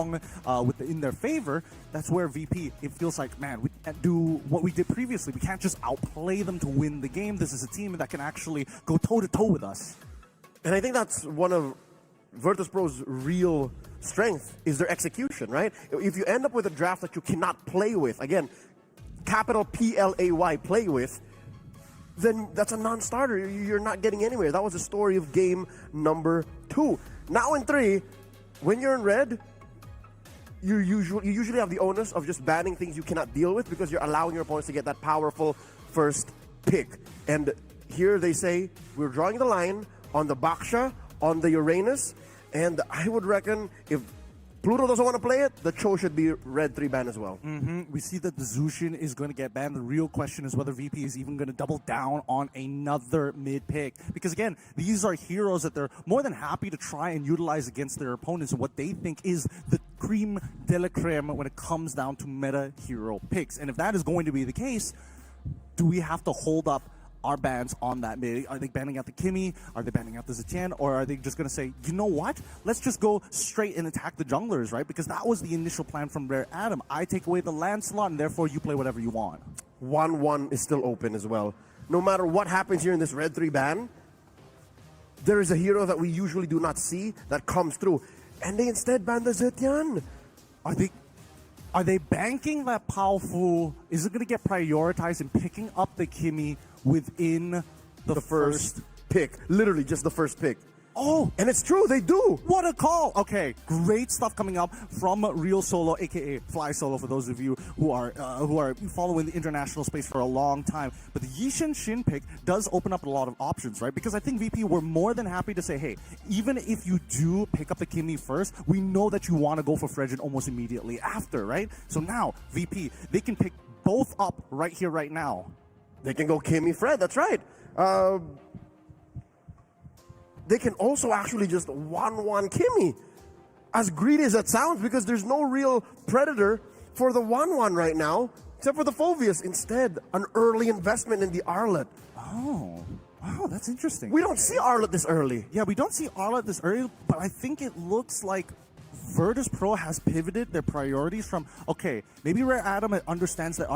in their favor, that's where VP, it feels like, man, we can't do what we did previously. We can't just outplay them to win the game. This is a team that can actually go toe-to-toe with us. And I think that's one of Virtus.pro's real strength is their execution, right? If you end up with a draft that you cannot play with, again, capital PLAY, play with, then that's a non-starter. You're not getting anywhere. That was the story of game number 2. Now in 3, when you're in red, you usually have the onus of just banning things you cannot deal with because you're allowing your opponents to get that powerful first pick. And here they say, we're drawing the line on the Baksha, on the Uranus, and I would reckon if Pluto doesn't want to play it, the Cho should be red 3 ban as well. We see that the Zushin is going to get banned. The real question is whether VP is even going to double down on another mid pick. Because again, these are heroes that they're more than happy to try and utilize against their opponents and what they think is the creme de la creme when it comes down to meta hero picks. And if that is going to be the case, do we have to hold up our bans on that mid? Are they banning out the Kimmy? Are they banning out the Zetian? Or are they just going to say, you know what? Let's just go straight and attack the junglers, right? Because that was the initial plan from Rare Adam. I take away the land slot, and therefore you play whatever you want. 1-1 is still open as well. No matter what happens here in this red 3 ban, there is a hero that we usually do not see that comes through. And they instead ban the Zetian. Are they banking that powerful? Is it going to get prioritized in picking up the Kimmy within the first pick? Literally just the first pick. Oh, and it's true, they do. What a call. Okay, great stuff coming up from Real Solo, aka Fly Solo, for those of you who are following the international space for a long time. But the Yishin Shin pick does open up a lot of options, right? Because I think VP were more than happy to say, hey, even if you do pick up the Kimmy first, we know that you want to go for Fredrin almost immediately after, right? So now, VP, they can pick both up right here, right now. They can go Kimmy Fred, that's right. They can also actually just 1-1 Kimmy. As greedy as that sounds, because there's no real predator for the 1-1 right now, except for the Phoveus. Instead, an early investment in the Arlet. Oh, wow, that's interesting. We don't see Arlet this early. Yeah, we don't see Arlet this early, but I think it looks like Virtus.pro has pivoted their priorities from, okay, maybe Rare Adam understands that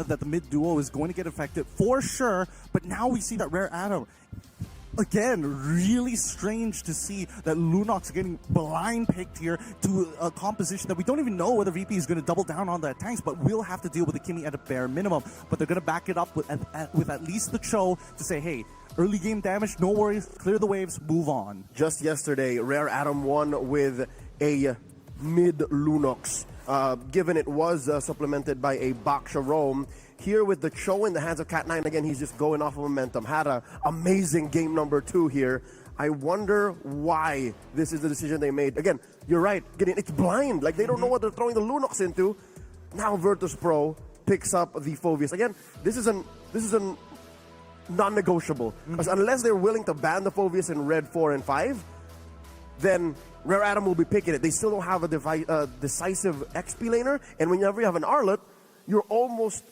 that the mid duo is going to get affected for sure, but now we see that Rare Adam, again, really strange to see that Lunox getting blind picked here to a composition that we don't even know whether VP is going to double down on that tanks, but we'll have to deal with the Kimmy at a bare minimum. But they're going to back it up with at least the Cho to say, hey, early game damage, no worries, clear the waves, move on. Just yesterday, Rare Adam won with a mid Lunox, given it was supplemented by a Baksha Roam. Here with the Cho in the hands of Cat9, again, he's just going off of momentum. Had an amazing game number 2 here. I wonder why this is the decision they made. Again, you're right, it's blind. Like, they don't know what they're throwing the Lunox into. Now Virtus.pro picks up the Phoveus. Again, this is a non-negotiable. Because unless they're willing to ban the Phoveus in red 4 and 5, then Rare Adam will be picking it. They still don't have a decisive XP laner, and whenever you have an Arlet, you're almost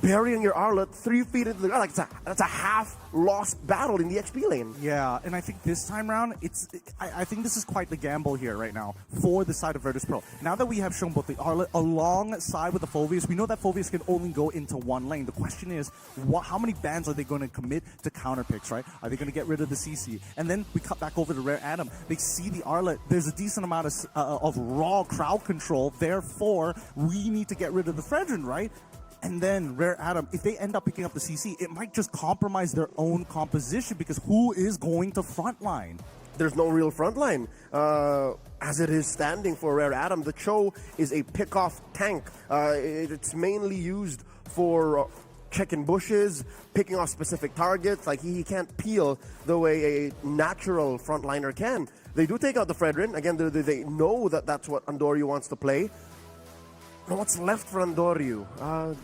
burying your Arlet 3 feet into the ground. Like that's a half-lost battle in the XP lane. Yeah, and I think this time around, I think this is quite the gamble here right now for the side of Virtus.pro. Now that we have shown both the Arlet alongside with the Phoveus, we know that Phoveus can only go into one lane. The question is, how many bans are they going to commit to counter picks, right? Are they going to get rid of the CC? And then we cut back over to Rare Adam. They see the Arlet. There's a decent amount of raw crowd control. Therefore, we need to get rid of the Fredrin, right? And then Rare Adam, if they end up picking up the CC, it might just compromise their own composition because who is going to frontline? There's no real frontline. As it is standing for Rare Adam, the Cho is a pick-off tank. It's mainly used for checking bushes, picking off specific targets. Like he can't peel the way a natural frontliner can. They do take out the Fredrin. Again, they know that that's what Andoryu wants to play. Now what's left for Andoryu?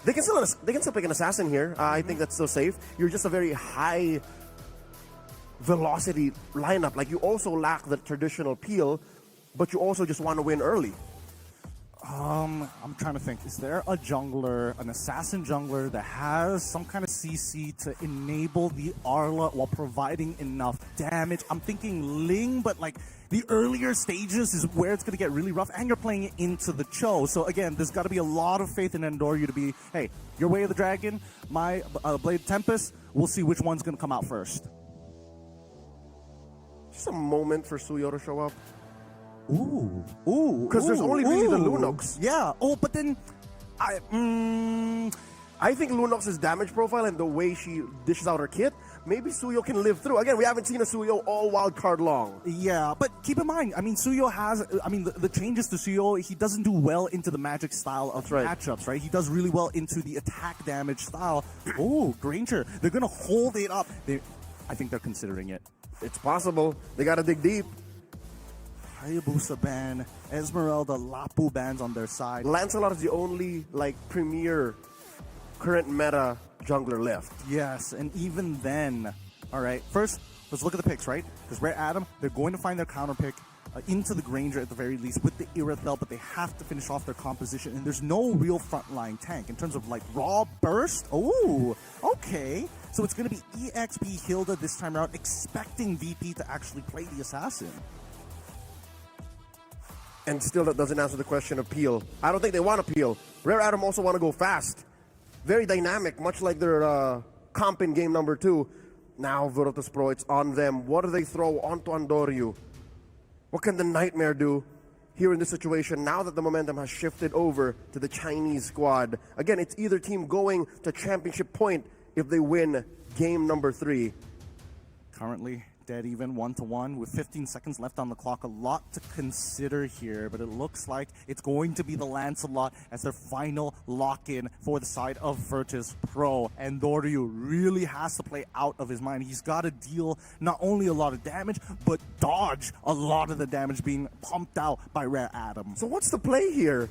They can still pick an assassin here. I think that's still safe. You're just a very high velocity lineup. Like you also lack the traditional peel, but you also just want to win early. I'm trying to think. Is there a jungler, an assassin jungler that has some kind of CC to enable the Arla while providing enough damage? I'm thinking Ling, but like the earlier stages is where it's going to get really rough, and you're playing it into the Cho. So again, there's got to be a lot of faith in Endoryu to be, hey, your Way of the Dragon, my Blade of Tempest, we'll see which one's going to come out first. Just a moment for Suyo to show up. Ooh. Because there's only really the ooh. Lunox. Yeah. Oh, but then I think Lunox's damage profile and the way she dishes out her kit, maybe Suyo can live through. Again, we haven't seen a Suyo all wild card long. Yeah, but keep in mind, I mean, Suyo has, I mean, the changes to Suyo, he doesn't do well into the magic style of right. matchups, right? He does really well into the attack damage style. Oh, Granger, they're going to hold it up. I think they're considering it. It's possible. They got to dig deep. Hayabusa ban, Esmeralda, Lapu bans on their side. Lancelot is the only, like, premier current meta jungler left. Yes, and even then, all right, first, let's look at the picks, right? Because Rare Adam, they're going to find their counter pick into the Granger at the very least with the Irithel, but they have to finish off their composition, and there's no real frontline tank in terms of like raw burst. Oh, okay. So it's going to be EXP Hilda this time around, expecting VP to actually play the assassin. And still that doesn't answer the question of peel. I don't think they want to peel. Rare Adam also want to go fast. Very dynamic, much like their comp in game number 2. Now Virtus Pro, it's on them. What do they throw onto Andoryu? What can the Nightmare do here in this situation now that the momentum has shifted over to the Chinese squad? Again, it's either team going to championship point if they win game number 3. Currently dead even 1-1 with 15 seconds left on the clock. A lot to consider here, but it looks like it's going to be the Lancelot as their final lock-in for the side of Virtus Pro. And Doryu really has to play out of his mind. He's got to deal not only a lot of damage, but dodge a lot of the damage being pumped out by Rare Adam. So what's the play here?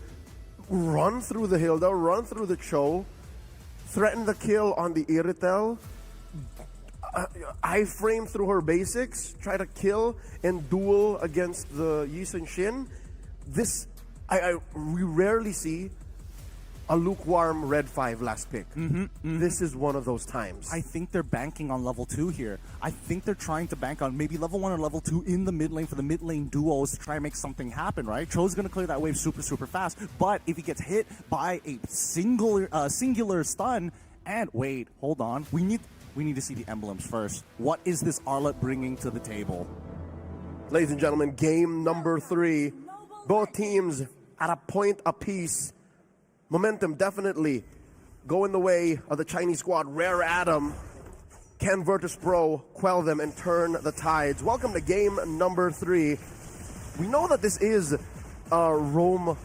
Run through the Hilda, run through the Cho, threaten the kill on the Irithel, I-frame through her basics, try to kill and duel against the Yi Sun Shin. This, we rarely see a lukewarm red 5 last pick. This is one of those times. I think they're banking on level 2 here. I think they're trying to bank on maybe level 1 or level 2 in the mid lane for the mid lane duos to try and make something happen, right? Cho's going to clear that wave super, super fast. But if he gets hit by a singular stun, and wait, hold on. We need to see the emblems first. What is this Arlet bringing to the table? Ladies and gentlemen, game number 3. Both teams at a point apiece. Momentum definitely going the way of the Chinese squad. Rare Adam. Can Virtus Pro quell them and turn the tides? Welcome to game number 3. We know that this is Rome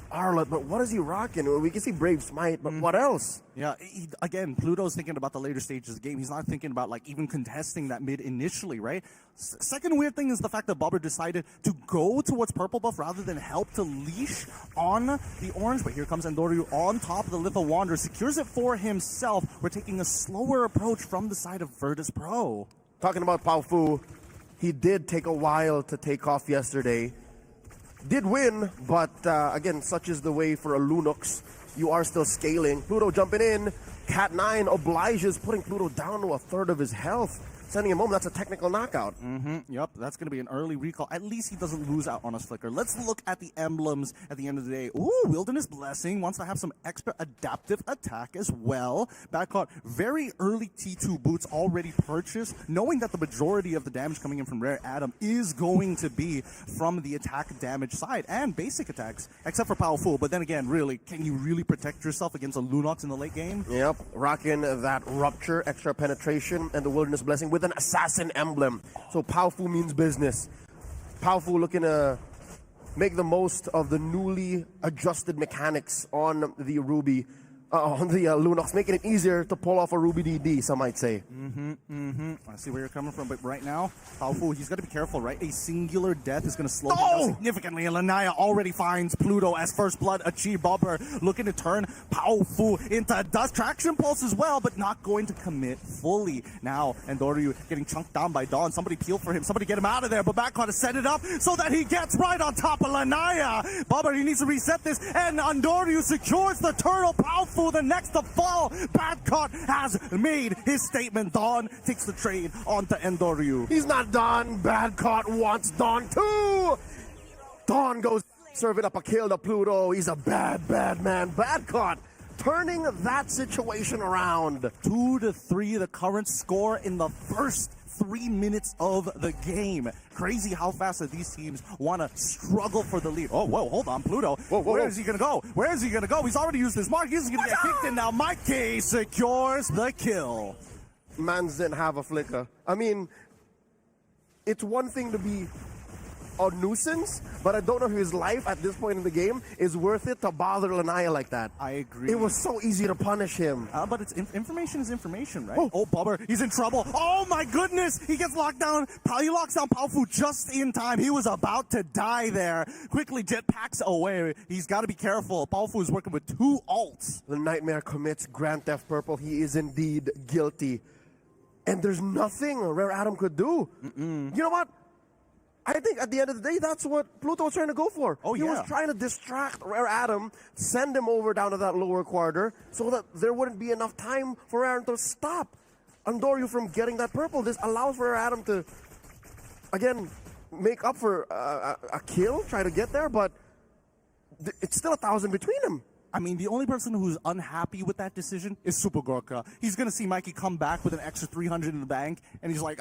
Arlet, but what is he rocking? We can see Brave Smite, but what else? Yeah, again, Pluto's thinking about the later stages of the game. He's not thinking about like even contesting that mid initially, right? Second weird thing is the fact that Bobber decided to go towards purple buff rather than help to leash on the orange. But here comes Endoryu on top of the Litho Wanderer, secures it for himself. We're taking a slower approach from the side of Virtus Pro. Talking about Pao Fu, he did take a while to take off yesterday. Did win, but again, such is the way for a Lunox. You are still scaling. Pluto jumping in. Cat9 obliges, putting Pluto down to a third of his health. Sending him home, that's a technical knockout. Yep, that's going to be an early recall. At least he doesn't lose out on his flicker. Let's look at the emblems at the end of the day. Ooh, Wilderness Blessing wants to have some extra adaptive attack as well. Backcaught, very early T2 boots already purchased, knowing that the majority of the damage coming in from Rare Adam is going to be from the attack damage side and basic attacks, except for Powerful. But then again, really, can you really protect yourself against a Lunox in the late game? Yep, rocking that Rupture, extra penetration, and the Wilderness Blessing with an assassin emblem. So Pao Fu means business. Pao Fu looking to make the most of the newly adjusted mechanics on the Ruby. on the Lunox, making it easier to pull off a Ruby DD, some might say. I see where you're coming from, but right now, Powerful, he's got to be careful, right? A singular death is going to slow him down significantly, and Lanaya already finds Pluto as first blood achieved. Bobber looking to turn Powerful into dust. Traction Pulse as well, but not going to commit fully. Now, Andoryu getting chunked down by Dawn. Somebody peel for him. Somebody get him out of there, but Backcott has set it up so that he gets right on top of Lanaya. Bobber, he needs to reset this, and Andoryu secures the turtle. Powerful, the next to fall. Badcott has made his statement. Dawn takes the trade onto Andoryu. He's not done. Badcott wants Dawn too. Dawn goes serving up a kill to Pluto. He's a bad man. Badcott turning that situation around. 2-3, the current score in the first 3 minutes of the game. Crazy how fast that these teams want to struggle for the lead. Oh, whoa, hold on, Pluto. Where is he going to go? Where is he going to go? He's already used his mark. He's going to get kicked in now. Mikey secures the kill. Mans didn't have a flicker. I mean, it's one thing to be a nuisance, but I don't know if his life at this point in the game is worth it to bother Lanaya like that. I agree. It was so easy to punish him. But it's information is information, right? Oh, Bobber, he's in trouble. Oh my goodness, he gets locked down. He locks down Powerful just in time. He was about to die there. Quickly jetpacks away. He's got to be careful. Powerful is working with 2 ults. The Nightmare commits Grand Theft Purple. He is indeed guilty. And there's nothing Rare Atom could do. You know what? I think at the end of the day, that's what Pluto was trying to go for. Oh, he was trying to distract Rare Atom, send him over down to that lower quarter so that there wouldn't be enough time for Rare Atom to stop Andoryu from getting that purple. This allows for Rare Atom to, again, make up for a kill, try to get there, but it's still 1,000 between them. I mean, the only person who's unhappy with that decision is Super Gorka. He's going to see Mikey come back with an extra 300 in the bank, and he's like,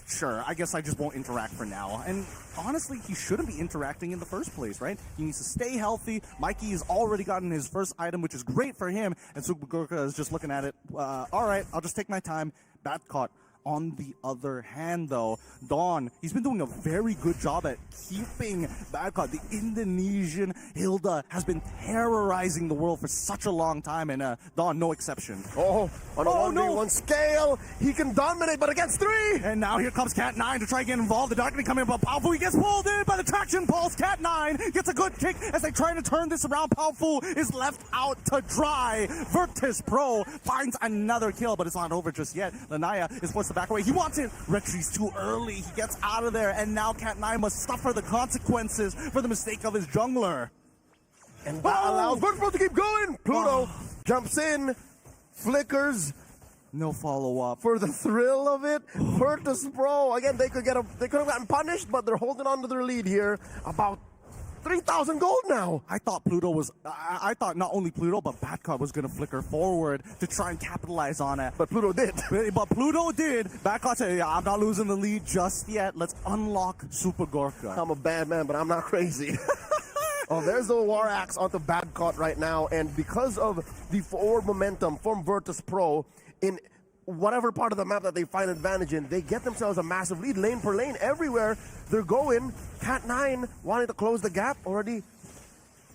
sure, I guess I just won't interact for now. And honestly, he shouldn't be interacting in the first place, right? He needs to stay healthy. Mikey has already gotten his first item, which is great for him, and Super Gorka is just looking at it, all right, I'll just take my time. Badcott. On the other hand, though, Dawn, he's been doing a very good job at keeping Badcott. The Indonesian Hilda has been terrorizing the world for such a long time, and Dawn, no exception. Oh, on a 1v1 scale, he can dominate, but against 3! And now here comes Cat9 to try to get involved. The Darkly coming up, Powerful. He gets pulled in by the traction pulse. Cat9 gets a good kick as they try to turn this around. Powerful is left out to dry. Virtus Pro finds another kill, but it's not over just yet. Lanaya is forced to back away. He wants it. Retries too early. He gets out of there, and now Cat9 must suffer the consequences for the mistake of his jungler. And that allows Virtus Pro to keep going. Pluto jumps in, flickers. No follow-up. For the thrill of it, Virtus Pro, again, they could have gotten punished, but they're holding on to their lead here. About 3,000 gold now. I thought Pluto was, I thought not only Pluto, but Badcott was going to flicker forward to try and capitalize on it. But Pluto did. But Pluto did. Badcott said, yeah, I'm not losing the lead just yet. Let's unlock Super Gorka. I'm a bad man, but I'm not crazy. Oh, there's the War Axe onto Badcott right now, and because of the forward momentum from Virtus Pro, in whatever part of the map that they find advantage in, they get themselves a massive lead, lane per lane, everywhere they're going. Cat9 wanting to close the gap already.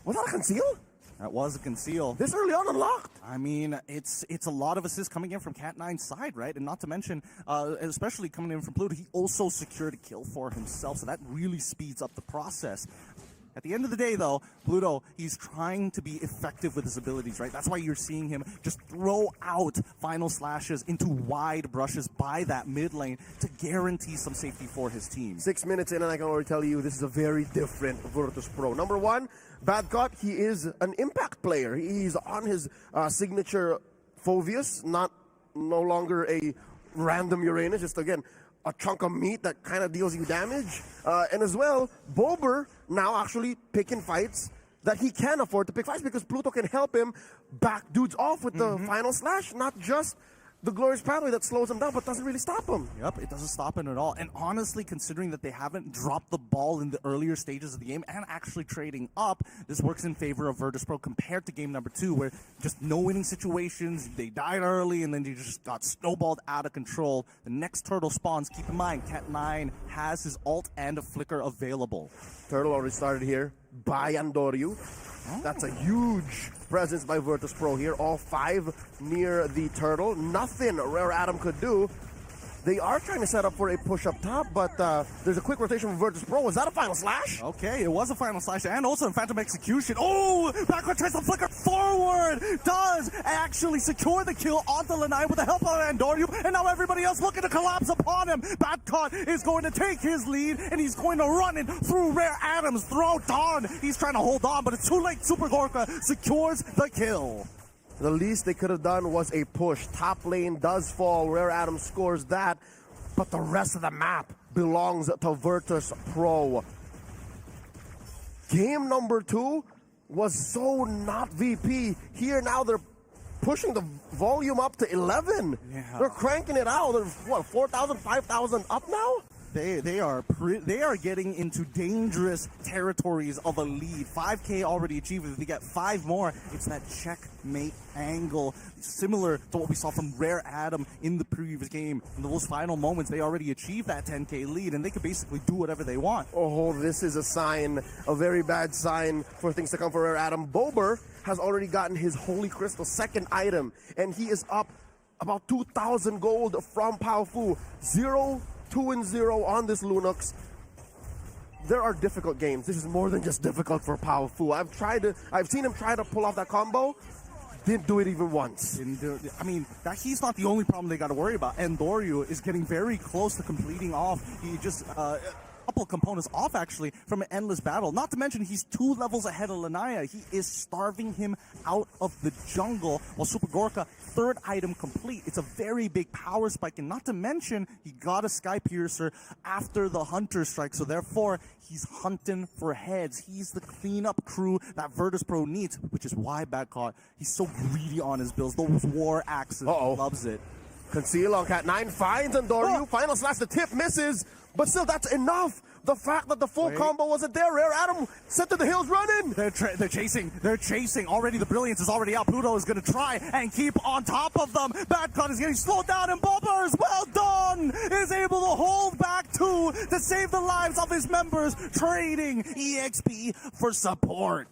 Was that a conceal? That was a conceal. This early on unlocked. I mean, it's a lot of assists coming in from Cat9's side, right? And not to mention, especially coming in from Pluto, he also secured a kill for himself, so that really speeds up the process. At the end of the day, though, Pluto, he's trying to be effective with his abilities, right? That's why you're seeing him just throw out final slashes into wide brushes by that mid lane to guarantee some safety for his team. 6 minutes in, and I can already tell you this is a very different Virtus Pro. Number one, Badcott, he is an impact player. He's on his signature Phoveus, no longer a random Uranus, just again, a chunk of meat that kind of deals you damage. And as well, Bobber now actually picking fights that he can afford to pick fights because Pluto can help him back dudes off with the final slash, not just the glorious pathway that slows him down but doesn't really stop him. Yep, it doesn't stop him at all. And honestly, considering that they haven't dropped the ball in the earlier stages of the game and actually trading up, this works in favor of Virtus Pro compared to game number 2, where just no winning situations, they died early, and then they just got snowballed out of control. The next turtle spawns. Keep in mind, Cat9 has his ult and a flicker available. Turtle already started here by Andoryu. That's a huge presence by Virtus Pro here. All 5 near the turtle. Nothing Rare Atom could do. They are trying to set up for a push up top, but there's a quick rotation from Virtus Pro. Was that a final slash? Okay, it was a final slash and also a Phantom Execution. Oh, Backward tries to flicker forward. Does actually secure the kill onto Lanai with the help of Andoryu, and now everybody else looking to collapse upon him. Badcott is going to take his lead, and he's going to run it through Rare Adam's throat. Dawn, he's trying to hold on, but it's too late. Super Gorka secures the kill. The least they could have done was a push. Top lane does fall. Rare Atom scores that. But the rest of the map belongs to Virtus Pro. Game number 2 was so not VP. Here now they're pushing the volume up to 11. Yeah. They're cranking it out. They're, what, 4,000, 5,000 up now? They are getting into dangerous territories of a lead. 5K already achieved. If they get 5 more, it's that checkmate angle, similar to what we saw from Rare Atom in the previous game. In those final moments, they already achieved that 10K lead, and they could basically do whatever they want. Oh, this is a sign, a very bad sign for things to come for Rare Atom. Bober has already gotten his Holy Crystal 2nd item, and he is up about 2,000 gold from Powfu. 2-0 on this Lunox. There are difficult games. This is more than just difficult for Powfu. I've seen him try to pull off that combo. Didn't do it even once. I mean, he's not the only problem they got to worry about. Andoryu is getting very close to completing off. He just couple of components off actually from an endless battle. Not to mention he's 2 levels ahead of Lanaya. He is starving him out of the jungle while Super Gorka 3rd item complete. It's a very big power spike, and not to mention he got a Sky Piercer after the Hunter Strike, so therefore he's hunting for heads. He's the cleanup crew that Virtus Pro needs, which is why Badcott, he's so greedy on his builds. Those war axes, he loves it. Conceal on Cat9, finds Andoryu, final slash, the tip misses, but still that's enough. The fact that the full combo wasn't there, Rare Atom sent to the hills running. They're chasing. Already the Brilliance is already out. Pluto is going to try and keep on top of them. Badcott is getting slowed down, and Bobbers, well done, is able to hold back 2 to save the lives of his members, trading EXP for support.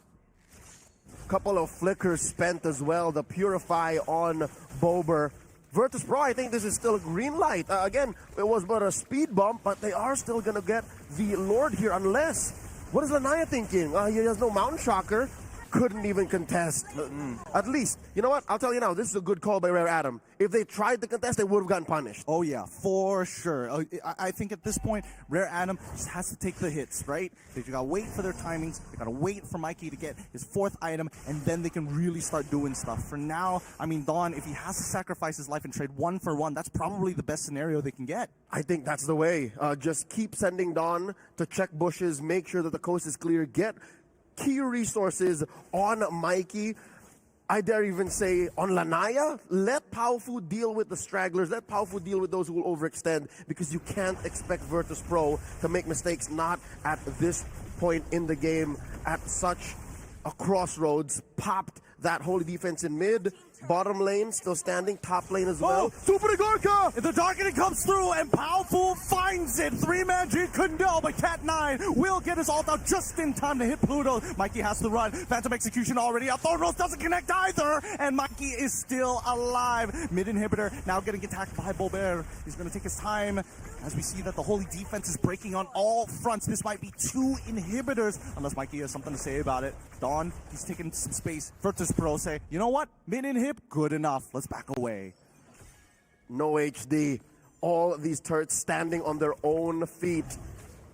Couple of flickers spent as well, the Purify on Bober. Virtus Pro, I think this is still a green light. Again, it was but a speed bump, but they are still going to get the Lord here unless... What is Lanaya thinking? He has no Mountain Shocker. Couldn't even contest. At least, you know what? I'll tell you now, this is a good call by Rare Atom. If they tried to contest, they would have gotten punished. Oh yeah, for sure. I think at this point, Rare Atom just has to take the hits, right? They gotta wait for their timings. They gotta wait for Mikey to get his 4th item, and then they can really start doing stuff. For now, I mean, Dawn, if he has to sacrifice his life and trade 1 for 1, that's probably the best scenario they can get. I think that's the way. Just keep sending Dawn to check bushes, make sure that the coast is clear, get key resources on Mikey. I dare even say on Lanaya. Let Powfu deal with the stragglers. Let Powfu deal with those who will overextend, because you can't expect Virtus Pro to make mistakes, not at this point in the game, at such a crossroads. Popped that holy defense in mid. Bottom lane still standing, top lane as well. Super Gorka! The Darkening comes through, and Powfu finds it. 3-man G couldn't do, but Cat9 will get his ult out just in time to hit Pluto. Mikey has to run. Phantom Execution already out. Thornrose doesn't connect either, and Mikey is still alive. Mid inhibitor now getting attacked by Bober. He's going to take his time as we see that the holy defense is breaking on all fronts. This might be 2 inhibitors, unless Mikey has something to say about it. Dawn, he's taking some space. Virtus Pro say, you know what? Mid inhib, good enough. Let's back away. No HD. All these turrets standing on their own feet.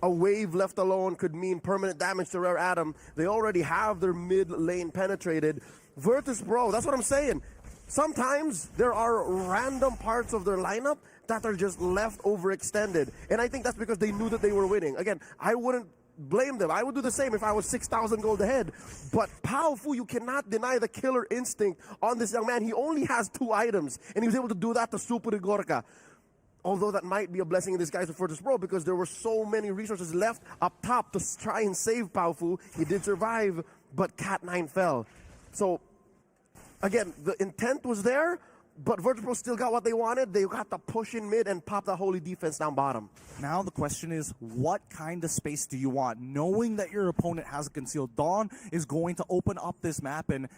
A wave left alone could mean permanent damage to Rare Atom. They already have their mid lane penetrated. Virtus Pro, that's what I'm saying. Sometimes there are random parts of their lineup that are just left overextended. And I think that's because they knew that they were winning. Again, I wouldn't blame them. I would do the same if I was 6,000 gold ahead. But Powfu, you cannot deny the killer instinct on this young man. He only has 2 items, and he was able to do that to Super Gorka. Although that might be a blessing in disguise for Virtus Pro, because there were so many resources left up top to try and save Powfu. He did survive, but Cat9 fell. So, again, the intent was there, But Virtus.pro still got what they wanted. They got the push in mid and pop the holy defense down bottom. Now the question is, what kind of space do you want? Knowing that your opponent has a concealed Dawn is going to open up this map and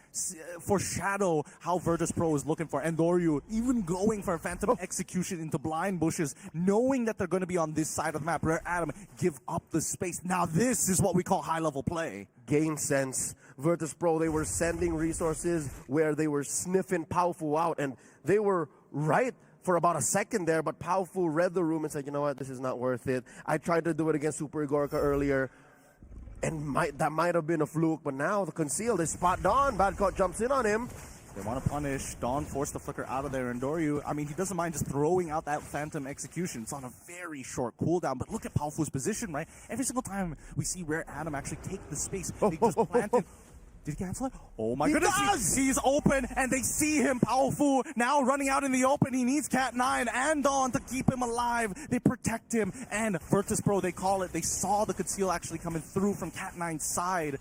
foreshadow how Virtus.pro is looking for. And Doryu even going for a Phantom Execution into blind bushes, knowing that they're going to be on this side of the map. Rare Atom give up the space. Now this is what we call high-level play. Game sense. Virtus.pro, they were sending resources where they were sniffing Powfu out, and they were right for about a second there, but Powfu read the room and said, you know what, this is not worth it. I tried to do it against Super Igorka earlier, and that might have been a fluke, but now the conceal, they spot Dawn. Badcott jumps in on him. They want to punish. Dawn forced the flicker out of there, and Doryu, I mean, he doesn't mind just throwing out that Phantom Execution. It's on a very short cooldown, but look at Powfu's position, right? Every single time we see Rare Atom actually take the space, they just plant it. Did he cancel it? Oh my goodness, he's open, and they see him, Powfu, now running out in the open. He needs Cat9 and Dawn to keep him alive. They protect him, and Virtus.pro, they call it. They saw the conceal actually coming through from Cat9's side.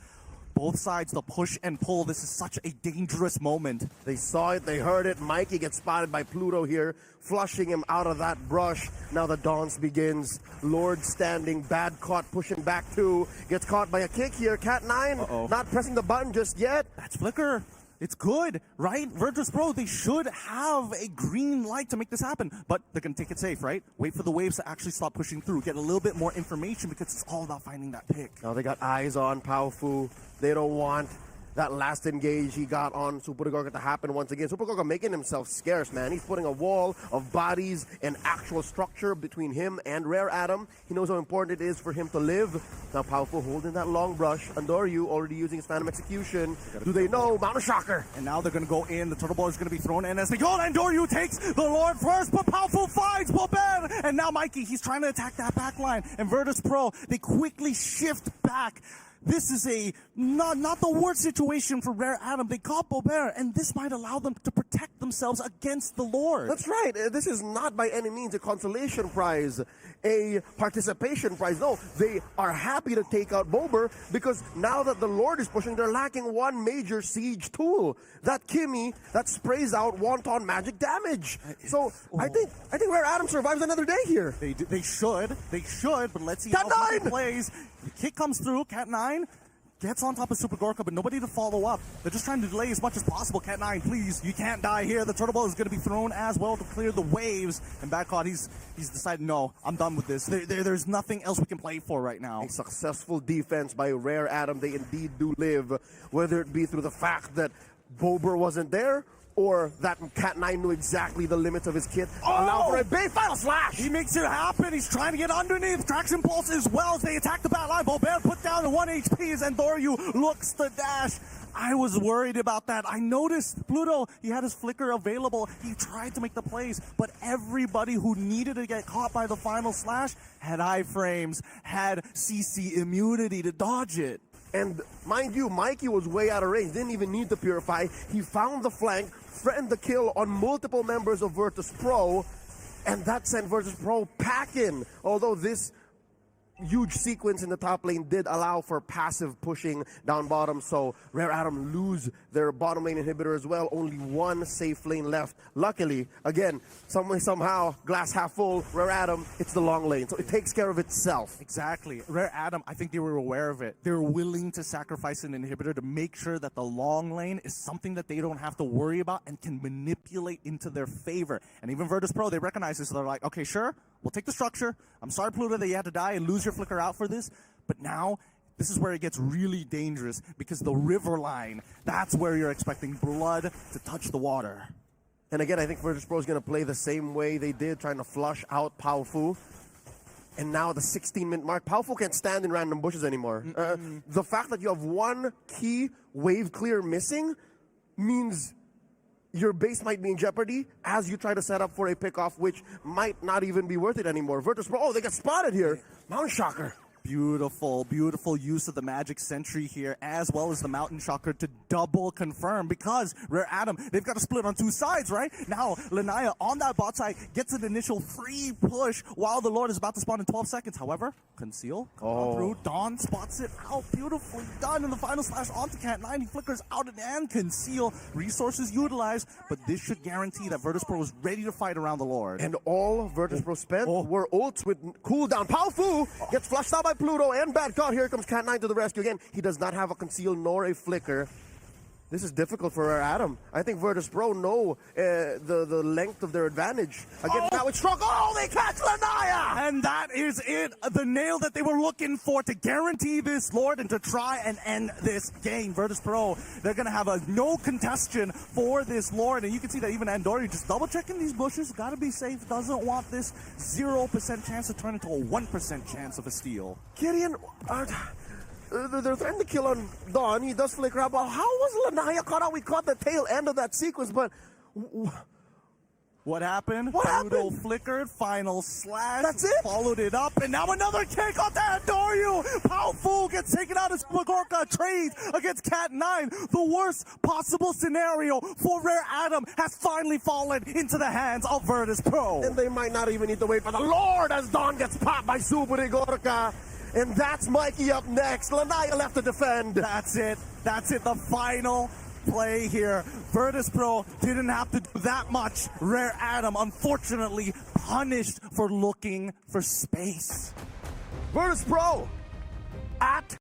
Both sides, the push and pull. This is such a dangerous moment. They saw it, they heard it. Mikey gets spotted by Pluto here, flushing him out of that brush. Now the dance begins. Lord standing, Badcott pushing back too. Gets caught by a kick here. Cat9 not pressing the button just yet. That's Flicker. It's good, right? Virtus.pro, they should have a green light to make this happen, but they're going to take it safe, right? Wait for the waves to actually stop pushing through, get a little bit more information because it's all about finding that pick. Now they got eyes on Powfu. They don't want that last engage he got on Super Igorka to happen once again. Super Igorka making himself scarce, man. He's putting a wall of bodies and actual structure between him and Rare Atom. He knows how important it is for him to live. Now Powfu holding that long brush. Andoryu already using his Phantom Execution. Do they know? Mountain Shocker. And now they're going to go in. The Turtle Ball is going to be thrown in as they go. Andoryu takes the Lord first, but Powfu finds Bober. And now Mikey, he's trying to attack that back line. And Virtus.pro, they quickly shift back. This is a not the worst situation for Rare Atom. They caught Bober, and this might allow them to protect themselves against the Lord. That's right. This is not by any means a consolation prize, a participation prize. No, they are happy to take out Bober because now that the Lord is pushing, they're lacking one major siege tool. That Kimmy that sprays out wanton magic damage. So I think Rare Atom survives another day here. They should, but let's see Cat9! how he plays. The kick comes through. Cat9 gets on top of Super Gorka, but nobody to follow up. They're just trying to delay as much as possible. Cat9, please, you can't die here. The Turtle Ball is going to be thrown as well to clear the waves. And Badcott, he's decided, no, I'm done with this. There's nothing else we can play for right now. A successful defense by Rare Atom. They indeed do live, whether it be through the fact that Bober wasn't there or that Cat9 knew exactly the limits of his kit. Allow for a big final slash! He makes it happen. He's trying to get underneath. Traction Pulse as well as they attack the bat line. Bober put down to 1 HP as Andoryu looks to dash. I was worried about that. I noticed Pluto, he had his flicker available. He tried to make the plays, but everybody who needed to get caught by the final slash had iframes, had CC immunity to dodge it. And mind you, Mikey was way out of range, didn't even need to purify. He found the flank, threatened the kill on multiple members of Virtus.pro, and that sent Virtus.pro packing. Although this huge sequence in the top lane did allow for passive pushing down bottom, so Rare Atom lose their bottom lane inhibitor as well. Only one safe lane left. Luckily, again, some way, somehow, glass half full, Rare Atom, it's the long lane, so it takes care of itself. Exactly. Rare Atom, I think they were aware of it. They're willing to sacrifice an inhibitor to make sure that the long lane is something that they don't have to worry about and can manipulate into their favor. And even Virtus.pro, they recognize this, so they're like, okay, sure, we'll take the structure. I'm sorry, Pluto, that you had to die and lose your flicker out for this, but now this is where it gets really dangerous because the river line, that's where you're expecting blood to touch the water. And again, I think Virtus.pro is going to play the same way they did, trying to flush out Powfu. And now the 16-minute mark, Powfu can't stand in random bushes anymore. The fact that you have one key wave clear missing means your base might be in jeopardy as you try to set up for a pickoff, which might not even be worth it anymore. Virtus.pro, oh, they got spotted here. Mountain Shocker. Beautiful, beautiful use of the Magic Sentry here, as well as the Mountain Shocker to double confirm, because Rare Atom, they've got to split on two sides, right? Now, Lanaya on that bot side gets an initial free push while the Lord is about to spawn in 12 seconds. However, Conceal, come through, Dawn spots it out, beautifully done in the final slash onto Cat9. He flickers out and Conceal, resources utilized, but this should guarantee that Virtus Pro is ready to fight around the Lord. And all Virtus Pro spent were ults with cooldown. Pao Fu gets flushed out by Pluto and Bad God. Here comes Cat9 to the rescue again. He does not have a conceal nor a flicker. This is difficult for Rare Atom. I think Virtus Pro know the length of their advantage. Again, now it's strong. Oh, they catch Lanaya! And that is it. The nail that they were looking for to guarantee this Lord and to try and end this game. Virtus Pro, they're going to have a no contestation for this Lord. And you can see that even Andori just double checking these bushes. Got to be safe. Doesn't want this 0% chance to turn into a 1% chance of a steal. Gideon, they're threatening to kill on Dawn. He does flicker out. But how was Lanaya caught out? We caught the tail end of that sequence, but what happened? What Pluto happened? flickered, final slash. That's it? Followed it up, and now another kick off the Andoryu. Pao Fu gets taken out as Magorka trades against Cat9. The worst possible scenario for Rare Atom has finally fallen into the hands of Virtus Pro. and they might not even need to wait for the Lord as Dawn gets popped by Super Igorka. And that's Mikey up next. Lanaya left to defend. That's it. That's it. The final play here. Virtus Pro didn't have to do that much. Rare Atom, unfortunately, punished for looking for space. Virtus Pro at